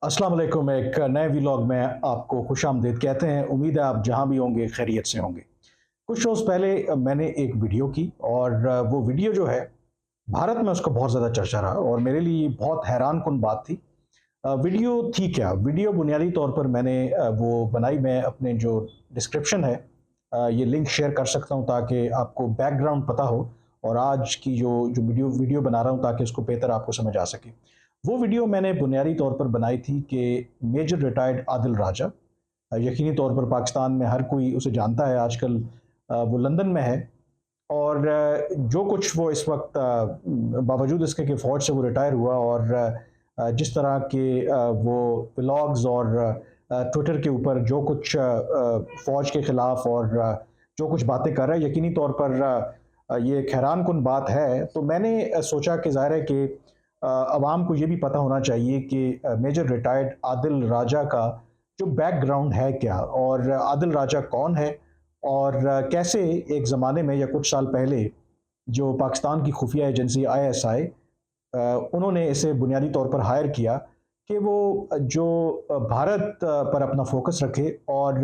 अस्सलाम वालेकुम। एक नए व्लॉग में आपको खुशामदीद कहते हैं। उम्मीद है आप जहां भी होंगे खैरियत से होंगे। कुछ रोज़ पहले मैंने एक वीडियो की और वो वीडियो जो है भारत में उसका बहुत ज़्यादा चर्चा रहा और मेरे लिए बहुत हैरान कुन बात थी। वीडियो थी क्या? वीडियो बुनियादी तौर पर मैंने वो बनाई। मैं अपने जो डिस्क्रिप्शन है ये लिंक शेयर कर सकता हूँ ताकि आपको बैकग्राउंड पता हो और आज की जो जो वीडियो वीडियो बना रहा हूँ ताकि उसको बेहतर आपको समझ आ सके। वो वीडियो मैंने बुनियादी तौर पर बनाई थी कि मेजर रिटायर्ड आदिल राजा, यकीनी तौर पर पाकिस्तान में हर कोई उसे जानता है आजकल। वो लंदन में है और जो कुछ वो इस वक्त बावजूद इसके कि फ़ौज से वो रिटायर हुआ और जिस तरह के वो व्लॉग्स और ट्विटर के ऊपर जो कुछ फ़ौज के ख़िलाफ़ और जो कुछ बातें कर रहा है, यकीनी तौर पर ये एक हैरान-कुन बात है। तो मैंने सोचा कि ज़ाहिर है कि अवाम को ये भी पता होना चाहिए कि मेजर रिटायर्ड आदिल राजा का जो बैकग्राउंड है क्या, और आदिल राजा कौन है और कैसे एक ज़माने में या कुछ साल पहले जो पाकिस्तान की खुफिया एजेंसी आईएसआई, उन्होंने इसे बुनियादी तौर पर हायर किया कि वो जो भारत पर अपना फोकस रखे और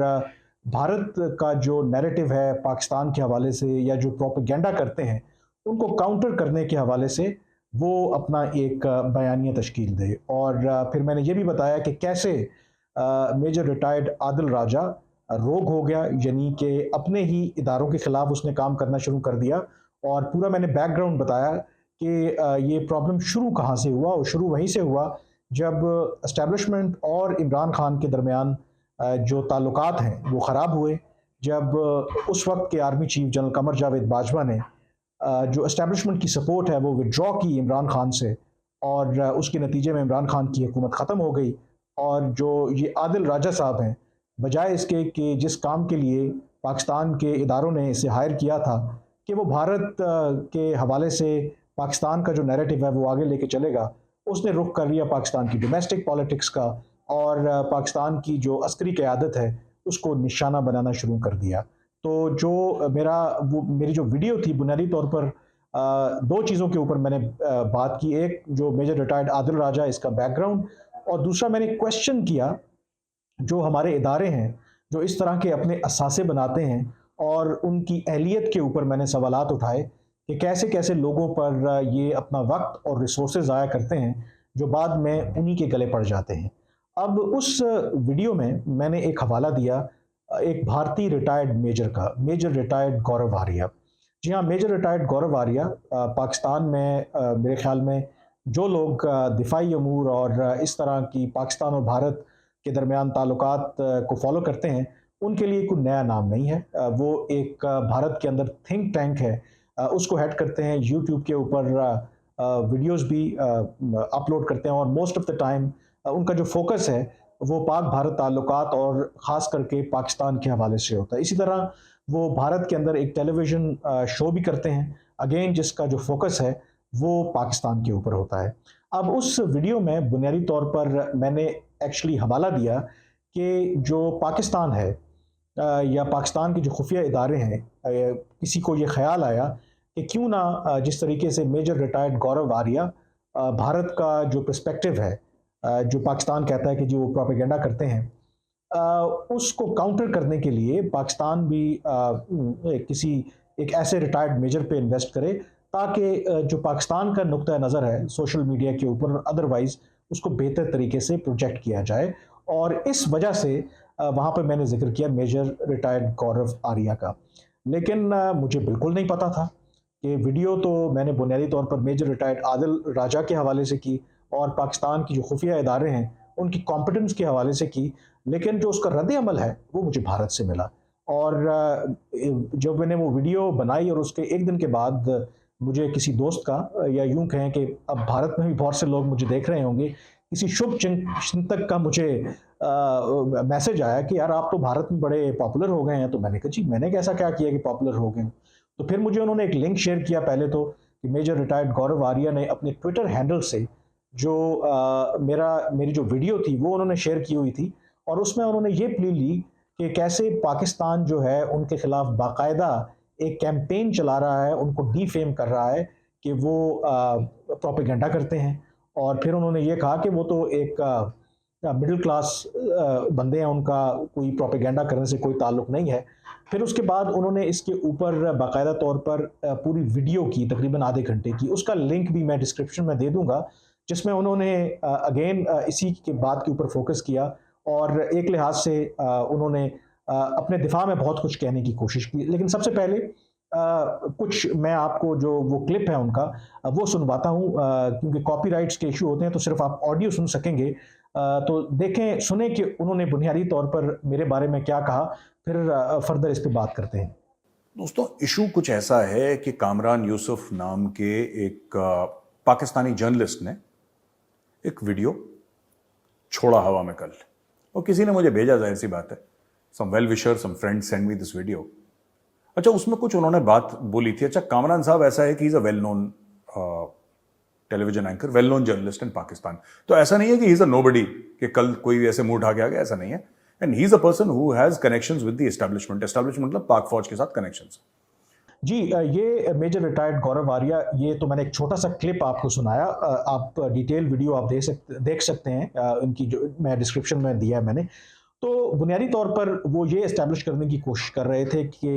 भारत का जो नैरेटिव है पाकिस्तान के हवाले से या जो प्रोपेगेंडा करते हैं उनको काउंटर करने के हवाले से वो अपना एक बयानिया तश्कील दे। और फिर मैंने ये भी बताया कि कैसे मेजर रिटायर्ड आदिल राजा रोग हो गया, यानी कि अपने ही इदारों के खिलाफ उसने काम करना शुरू कर दिया। और पूरा मैंने बैकग्राउंड बताया कि ये प्रॉब्लम शुरू कहाँ से हुआ, और शुरू वहीं से हुआ जब एस्टेब्लिशमेंट और इमरान खान के दरमियान जो ताल्लुकात हैं वो ख़राब हुए। जब उस वक्त के army chief general Qamar Javed Bajwa ने जो एस्टेब्लिशमेंट की सपोर्ट है वो विड्रॉ की इमरान खान से, और उसके नतीजे में इमरान खान की हुकूमत ख़त्म हो गई। और जो ये आदिल राजा साहब हैं, बजाय इसके कि जिस काम के लिए पाकिस्तान के इदारों ने इसे हायर किया था कि वो भारत के हवाले से पाकिस्तान का जो नैरेटिव है वो आगे लेके चलेगा, उसने रुख कर लिया पाकिस्तान की डोमेस्टिक पॉलिटिक्स का और पाकिस्तान की जो अस्करी क़यादत है उसको निशाना बनाना शुरू कर दिया। तो जो मेरी जो वीडियो थी बुनियादी तौर पर दो चीज़ों के ऊपर मैंने बात की। एक जो मेजर रिटायर्ड आदिल राजा, इसका बैकग्राउंड, और दूसरा मैंने क्वेश्चन किया जो हमारे इदारे हैं जो इस तरह के अपने असासे बनाते हैं, और उनकी अहलियत के ऊपर मैंने सवालात उठाए कि कैसे कैसे लोगों पर ये अपना वक्त और रिसोर्सेज ज़ाया करते हैं जो बाद में उन्हीं के गले पड़ जाते हैं। अब उस वीडियो में मैंने एक हवाला दिया एक भारतीय रिटायर्ड मेजर का, मेजर रिटायर्ड गौरव आर्या। जी हाँ, मेजर रिटायर्ड गौरव आर्या पाकिस्तान में मेरे ख्याल में जो लोग दिफाई अमूर और इस तरह की पाकिस्तान और भारत के दरमियान ताल्लुकात को फॉलो करते हैं, उनके लिए कोई नया नाम नहीं है। वो एक भारत के अंदर थिंक टैंक है, उसको हेड करते हैं। यूट्यूब के ऊपर वीडियोस भी अपलोड करते हैं और मोस्ट ऑफ द टाइम उनका जो फोकस है वो पाक भारत ताल्लुकात और ख़ास करके पाकिस्तान के हवाले से होता है। इसी तरह वो भारत के अंदर एक टेलीविज़न शो भी करते हैं, अगेन जिसका जो फोकस है वो पाकिस्तान के ऊपर होता है। अब उस वीडियो में बुनियादी तौर पर मैंने एक्चुअली हवाला दिया कि जो पाकिस्तान है या पाकिस्तान के जो खुफिया इदारे हैं, किसी को ये ख्याल आया कि क्यों ना जिस तरीके से मेजर रिटायर्ड गौरव आर्या भारत का जो पर्सपेक्टिव है, जो पाकिस्तान कहता है कि जो वो प्रोपेगेंडा करते हैं, उसको काउंटर करने के लिए पाकिस्तान भी किसी एक ऐसे रिटायर्ड मेजर पे इन्वेस्ट करे ताकि जो पाकिस्तान का नुक्ता नज़र है सोशल मीडिया के ऊपर अदरवाइज उसको बेहतर तरीके से प्रोजेक्ट किया जाए। और इस वजह से वहाँ पर मैंने जिक्र किया मेजर रिटायर्ड गौरव आर्या का। लेकिन मुझे बिल्कुल नहीं पता था कि वीडियो तो मैंने बुनियादी तौर पर मेजर रिटायर्ड आदिल राजा के हवाले से की और पाकिस्तान की जो खुफिया इदारे हैं उनकी कॉम्पिटेंस के हवाले से की, लेकिन जो उसका रद्द अमल है वो मुझे भारत से मिला। और जब मैंने वो वीडियो बनाई और उसके एक दिन के बाद मुझे किसी दोस्त का, या यूं कहें कि अब भारत में भी बहुत से लोग मुझे देख रहे होंगे, किसी शुभ चिंतक का मुझे मैसेज आया कि यार आप तो भारत में बड़े पॉपुलर हो गए हैं। तो मैंने कहा जी मैंने कैसा क्या किया कि पॉपुलर हो गए। तो फिर मुझे उन्होंने एक लिंक शेयर किया पहले तो कि मेजर रिटायर्ड गौरव आर्या ने अपने ट्विटर हैंडल से जो मेरी जो वीडियो थी वो उन्होंने शेयर की हुई थी, और उसमें उन्होंने ये प्ली ली कि कैसे पाकिस्तान जो है उनके खिलाफ बाकायदा एक कैंपेन चला रहा है, उनको डीफेम कर रहा है कि वो प्रोपेगेंडा करते हैं। और फिर उन्होंने ये कहा कि वो तो एक मिडिल क्लास बंदे हैं, उनका कोई प्रोपेगेंडा करने से कोई ताल्लुक नहीं है। फिर उसके बाद उन्होंने इसके ऊपर बाकायदा तौर पर पूरी वीडियो की, तकरीबन आधे घंटे की, उसका लिंक भी मैं डिस्क्रिप्शन में दे दूंगा, जिसमें उन्होंने अगेन इसी के बात के ऊपर फोकस किया और एक लिहाज से उन्होंने अपने दिफा में बहुत कुछ कहने की कोशिश की। लेकिन सबसे पहले कुछ मैं आपको जो वो क्लिप है उनका वो सुनवाता हूँ, क्योंकि कॉपीराइट्स के इशू होते हैं तो सिर्फ आप ऑडियो सुन सकेंगे। तो देखें, सुने कि उन्होंने बुनियादी तौर पर मेरे बारे में क्या कहा, फिर फर्दर इस पे बात करते हैं। दोस्तों, इशू कुछ ऐसा है कि कामरान यूसुफ नाम के एक पाकिस्तानी जर्नलिस्ट ने एक वीडियो छोड़ा हवा में कल, और किसी ने मुझे भेजा, जाहिर सी बात है, some well wisher, some friend send me this video. अच्छा, उसमें कुछ उन्होंने बात बोली थी। अच्छा, कामरान साहब ऐसा है कि is a well known television anchor, well known journalist इन पाकिस्तान। तो ऐसा नहीं है कि ही इज अ नोबडी, कि कल कोई ऐसे मुंह उठा के आ गया, ऐसा नहीं है। And he is a person who has connections with the establishment. Establishment मतलब पाक फौज के साथ कनेक्शंस। जी, ये मेजर रिटायर्ड गौरव आर्या, ये तो मैंने एक छोटा सा क्लिप आपको सुनाया। आप डिटेल वीडियो आप देख सकते हैं, उनकी जो मैं डिस्क्रिप्शन में दिया है मैंने। तो बुनियादी तौर पर वो ये इस्टेब्लिश करने की कोशिश कर रहे थे कि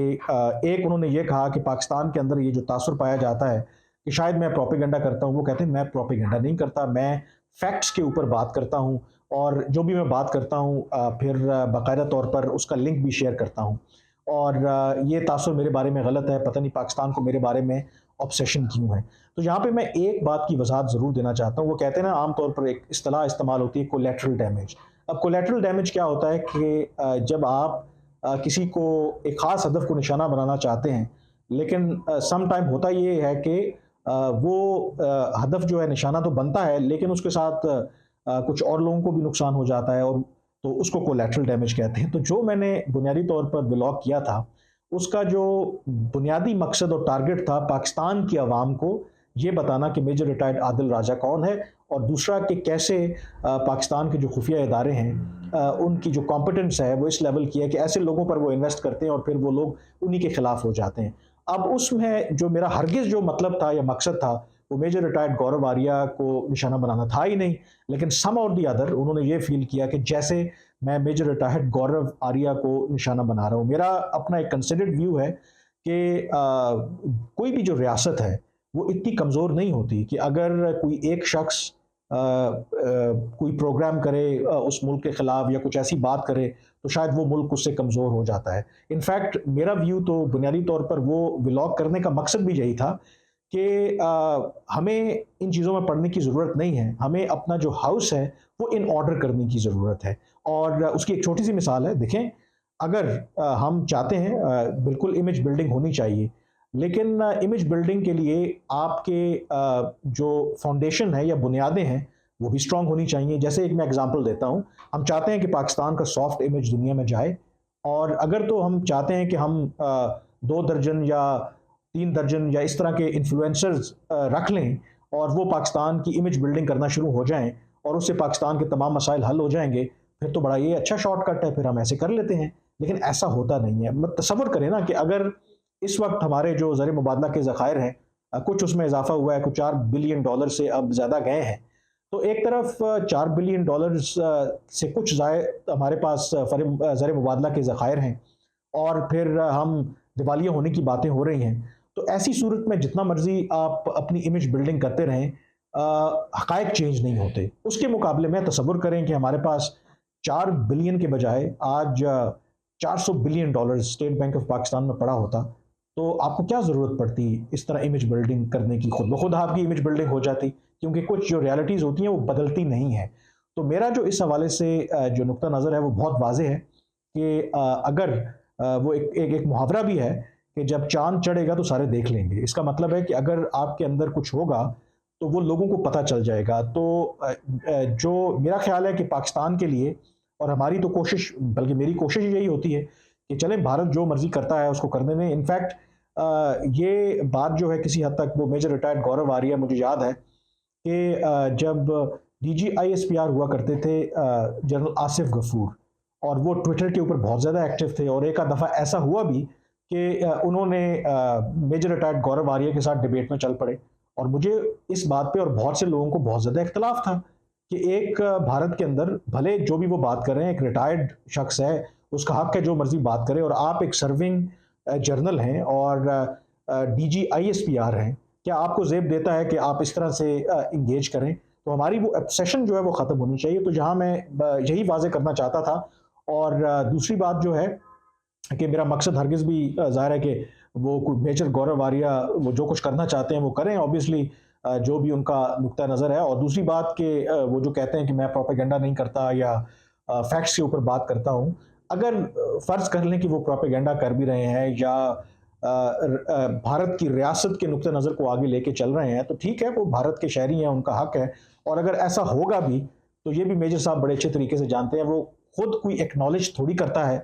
एक उन्होंने ये कहा कि पाकिस्तान के अंदर ये जो तासुर पाया जाता है कि शायद मैं प्रोपेगेंडा करता हूँ, वो कहते हैं मैं प्रोपेगेंडा नहीं करता, मैं फैक्ट्स के ऊपर बात करता हूँ, और जो भी मैं बात करता हूँ फिर बाकायदा तौर पर उसका लिंक भी शेयर करता हूँ। और ये तासुर मेरे बारे में गलत है, पता नहीं पाकिस्तान को मेरे बारे में ऑब्सेशन क्यों है। तो यहाँ पे मैं एक बात की वजाहत ज़रूर देना चाहता हूँ। वो कहते हैं ना, आमतौर पर एक इस्तेलाह इस्तेमाल होती है, कोलेटरल डैमेज। अब कोलेटरल डैमेज क्या होता है कि जब आप किसी को एक ख़ास हदफ को निशाना बनाना चाहते हैं, लेकिन सम टाइम होता ये है कि वो हदफ जो है निशाना तो बनता है, लेकिन उसके साथ कुछ और लोगों को भी नुकसान हो जाता है, और तो उसको कोलेटरल डैमेज कहते हैं। तो जो मैंने बुनियादी तौर पर ब्लॉग किया था, उसका जो बुनियादी मकसद और टारगेट था, पाकिस्तान की आवाम को ये बताना कि मेजर रिटायर्ड आदिल राजा कौन है, और दूसरा कि कैसे पाकिस्तान के जो खुफिया इदारे हैं उनकी जो कॉम्पिटेंस है वो इस लेवल की है कि ऐसे लोगों पर वो इन्वेस्ट करते हैं और फिर वो लोग उन्हीं के खिलाफ हो जाते हैं। अब उसमें जो मेरा हरगिज़ जो मतलब था या मकसद था, वो मेजर रिटायर्ड गौरव आर्या को निशाना बनाना था ही नहीं। लेकिन सम और दी अदर उन्होंने ये फील किया कि जैसे मैं मेजर रिटायर्ड गौरव आर्या को निशाना बना रहा हूँ। मेरा अपना एक कंसिडर्ड व्यू है कि कोई भी जो रियासत है वो इतनी कमज़ोर नहीं होती कि अगर कोई एक शख्स कोई प्रोग्राम करे उस मुल्क के ख़िलाफ़ या कुछ ऐसी बात करे, तो शायद वो मुल्क उससे कमज़ोर हो जाता है। इनफैक्ट मेरा व्यू तो बुनियादी तौर पर वो व्लॉग करने का मकसद भी यही था कि हमें इन चीज़ों में पड़ने की ज़रूरत नहीं है। हमें अपना जो हाउस है वो इन ऑर्डर करने की ज़रूरत है। और उसकी एक छोटी सी मिसाल है, देखें, अगर हम चाहते हैं, बिल्कुल इमेज बिल्डिंग होनी चाहिए, लेकिन इमेज बिल्डिंग के लिए आपके जो फाउंडेशन है या बुनियादें हैं वो भी स्ट्रांग होनी चाहिए। जैसे एक मैं एग्जांपल देता हूँ, हम चाहते हैं कि पाकिस्तान का सॉफ्ट इमेज दुनिया में जाए, और अगर तो हम चाहते हैं कि हम 2 दर्जन या 3 दर्जन या इस तरह के इन्फ्लुएंसर्स रख लें और वो पाकिस्तान की इमेज बिल्डिंग करना शुरू हो जाएं और उससे पाकिस्तान के तमाम मसाइल हल हो जाएंगे, फिर तो बड़ा ये अच्छा शॉर्टकट है, फिर हम ऐसे कर लेते हैं। लेकिन ऐसा होता नहीं है। मत तसव्वुर करें ना कि अगर इस वक्त हमारे जो ज़र मुबादला के ज़खायर हैं, कुछ उसमें इजाफा हुआ है, कुछ $4 बिलियन से अब ज़्यादा गए हैं। तो एक तरफ $4 बिलियन से कुछ हमारे पास ज़र मुबादला के ज़खायर हैं, और फिर हम दिवालिया होने की बातें हो रही हैं। तो ऐसी सूरत में जितना मर्जी आप अपनी इमेज बिल्डिंग करते रहें, हकायक चेंज नहीं होते। उसके मुकाबले में तसव्वुर करें कि हमारे पास 4 बिलियन के बजाय आज $400 billion state bank of Pakistan में पड़ा होता, तो आपको क्या ज़रूरत पड़ती इस तरह इमेज बिल्डिंग करने की? खुद ब खुद आपकी इमेज बिल्डिंग हो जाती, क्योंकि कुछ जो रियलिटीज़ होती हैं वो बदलती नहीं हैं। तो मेरा जो इस हवाले से जो नुक्ता नज़र है वो बहुत वाज़ेह है कि अगर वो एक मुहावरा भी है कि जब चाँद चढ़ेगा तो सारे देख लेंगे। इसका मतलब है कि अगर आपके अंदर कुछ होगा तो वो लोगों को पता चल जाएगा। तो जो मेरा ख़्याल है कि पाकिस्तान के लिए, और हमारी तो कोशिश, बल्कि मेरी कोशिश यही होती है कि चलें, भारत जो मर्ज़ी करता है उसको करने दें। इनफैक्ट ये बात जो है किसी हद तक वो मेजर रिटायर्ड गौरव आर्या, मुझे याद है कि जब DGISPR हुआ करते थे जनरल आसिफ गफूर, और वो ट्विटर के ऊपर बहुत ज़्यादा एक्टिव थे, और एक आध दफ़ा ऐसा हुआ भी कि उन्होंने मेजर रिटायर्ड गौरव आर्या के साथ डिबेट में चल पड़े, और मुझे इस बात पे और बहुत से लोगों को बहुत ज़्यादा इख्तलाफ था कि एक भारत के अंदर भले जो भी वो बात कर रहे हैं, एक रिटायर्ड शख्स है, उसका हक है जो मर्जी बात करे, और आप एक सर्विंग जर्नल हैं और डीजी आईएसपीआर हैं, क्या आपको ज़ेब देता है कि आप इस तरह से इंगेज करें? तो हमारी वो ऑब्सेशन जो है वो ख़त्म होनी चाहिए। तो जहाँ मैं यही वाज़ेह करना चाहता था। और दूसरी बात जो है कि मेरा मकसद हरगिज़ भी ज़ाहिर है कि वो कोई मेजर गौरव आर्या वो जो कुछ करना चाहते हैं वो करें, ऑब्वियसली जो भी उनका नुक्ता नज़र है। और दूसरी बात कि वो जो कहते हैं कि मैं प्रोपेगेंडा नहीं करता या फैक्ट्स के ऊपर बात करता हूँ, अगर फ़र्ज़ कर लें कि वो प्रोपेगेंडा कर भी रहे हैं या भारत की रियासत के नुक्ते नज़र को आगे लेके चल रहे हैं, तो ठीक है, वो भारत के शहरी हैं, उनका हक है। और अगर ऐसा होगा भी, तो ये भी मेजर साहब बड़े अच्छे तरीके से जानते हैं, वो खुद कोई एक्नॉलेज थोड़ी करता है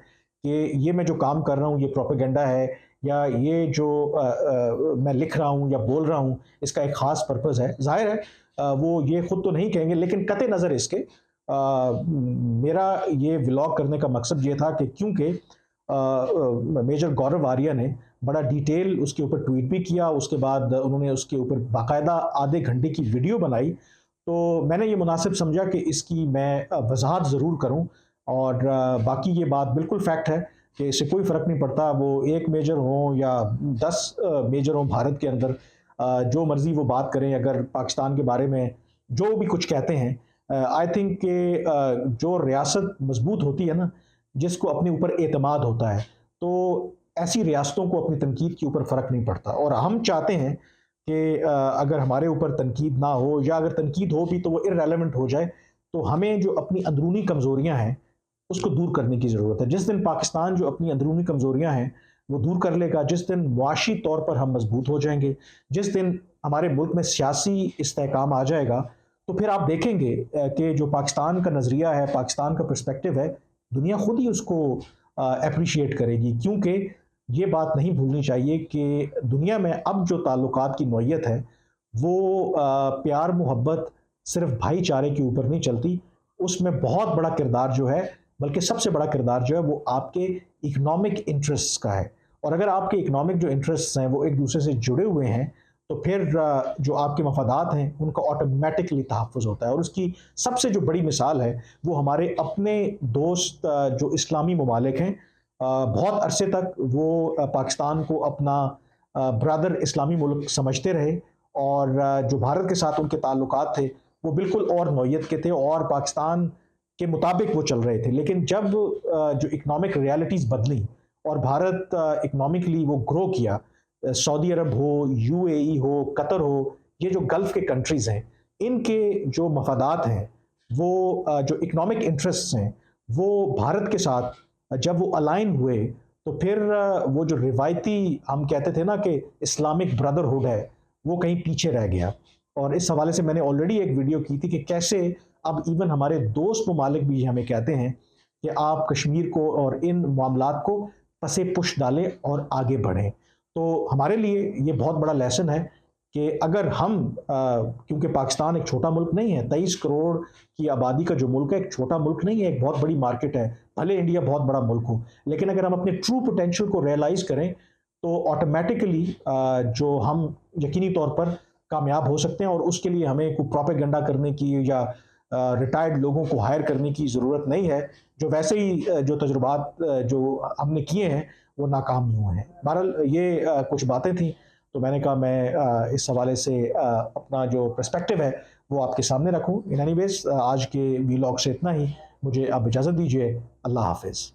कि ये मैं जो काम कर रहा हूँ ये प्रोपेगेंडा है, या ये जो मैं लिख रहा हूँ या बोल रहा हूँ इसका एक ख़ास पर्पज़ है। ज़ाहिर है वो ये खुद तो नहीं कहेंगे, लेकिन कते नज़र इसके मेरा ये व्लॉग करने का मकसद ये था कि क्योंकि मेजर गौरव आर्या ने बड़ा डिटेल उसके ऊपर ट्वीट भी किया, उसके बाद उन्होंने उसके ऊपर बाकायदा आधे घंटे की वीडियो बनाई, तो मैंने ये मुनासिब समझा कि इसकी मैं वजाहत ज़रूर करूं। और बाकी ये बात बिल्कुल फैक्ट है कि इससे कोई फ़र्क नहीं पड़ता वो एक मेजर हों या 10 मेजर हों भारत के अंदर, जो मर्ज़ी वो बात करें, अगर पाकिस्तान के बारे में जो भी कुछ कहते हैं, आई थिंक कि जो रियासत मजबूत होती है ना, जिसको अपने ऊपर एतमाद होता है, तो ऐसी रियासतों को अपनी तनकीद के ऊपर फ़र्क नहीं पड़ता। और हम चाहते हैं कि अगर हमारे ऊपर तनकीद ना हो, या अगर तनकीद हो भी तो वो इर्रेलेवेंट हो जाए, तो हमें जो अपनी अंदरूनी कमज़ोरियाँ हैं उसको दूर करने की ज़रूरत है। जिस दिन पाकिस्तान जो अपनी अंदरूनी कमज़ोरियाँ हैं वो दूर कर लेगा, जिस दिन मुआशी तौर पर हम मजबूत हो जाएंगे, जिस दिन हमारे मुल्क में सियासी इस्तेहकाम आ जाएगा, तो फिर आप देखेंगे कि जो पाकिस्तान का नज़रिया है, पाकिस्तान का पर्सपेक्टिव है, दुनिया खुद ही उसको अप्रिशिएट करेगी। क्योंकि ये बात नहीं भूलनी चाहिए कि दुनिया में अब जो ताल्लुकात की नौइयत है वो प्यार मोहब्बत सिर्फ भाईचारे के ऊपर नहीं चलती, उसमें बहुत बड़ा किरदार जो है, बल्कि सबसे बड़ा किरदार जो है वो आपके इकोनॉमिक इंटरेस्ट्स का है। और अगर आपके इकोनॉमिक जो इंटरेस्ट्स हैं वो एक दूसरे से जुड़े हुए हैं, तो फिर जो आपके मफादात हैं उनका ऑटोमेटिकली तहफ़्फ़ुज़ होता है। और उसकी सबसे जो बड़ी मिसाल है वो हमारे अपने दोस्त जो इस्लामी ममालिक हैं, बहुत अरसे तक वो पाकिस्तान को अपना ब्रदर इस्लामी मुल्क समझते रहे, और जो भारत के साथ उनके ताल्लुकात थे वो बिल्कुल और नौइयत के थे और पाकिस्तान के मुताबिक वो चल रहे थे। लेकिन जब जो इकोनॉमिक रियलिटीज़ बदली और भारत इकोनॉमिकली वो ग्रो किया, सऊदी अरब हो, यूएई हो, कतर हो, ये जो गल्फ़ के कंट्रीज़ हैं, इनके जो मफादात हैं, वो जो इकोनॉमिक इंटरेस्ट्स हैं, वो भारत के साथ जब वो अलाइन हुए, तो फिर वो जो रिवायती हम कहते थे ना कि इस्लामिक ब्रदरहुड है, वो कहीं पीछे रह गया। और इस हवाले से मैंने ऑलरेडी एक वीडियो की थी कि कैसे अब इवन हमारे दोस्त ममालिक भी हमें कहते हैं कि आप कश्मीर को और इन मामलात को पसे पुश डालें और आगे बढ़ें। तो हमारे लिए ये बहुत बड़ा लेसन है कि अगर हम क्योंकि पाकिस्तान एक छोटा मुल्क नहीं है, 23 करोड़ की आबादी का जो मुल्क है, एक छोटा मुल्क नहीं है, एक बहुत बड़ी मार्केट है, भले इंडिया बहुत बड़ा मुल्क हो, लेकिन अगर हम अपने ट्रू पोटेंशियल को रियलाइज़ करें तो ऑटोमेटिकली जो हम यकीनी तौर पर कामयाब हो सकते हैं। और उसके लिए हमें कोई प्रोपेगेंडा करने की या रिटायर्ड लोगों को हायर करने की ज़रूरत नहीं है, जो वैसे ही जो तजुर्बात जो हमने किए हैं वो नाकाम ही हुए हैं। बहरहाल ये कुछ बातें थी, तो मैंने कहा मैं इस हवाले से अपना जो पर्सपेक्टिव है वो आपके सामने रखूं। इन एनीवेज आज के वीलॉग से इतना ही, मुझे अब इजाज़त दीजिए। अल्लाह हाफिज़।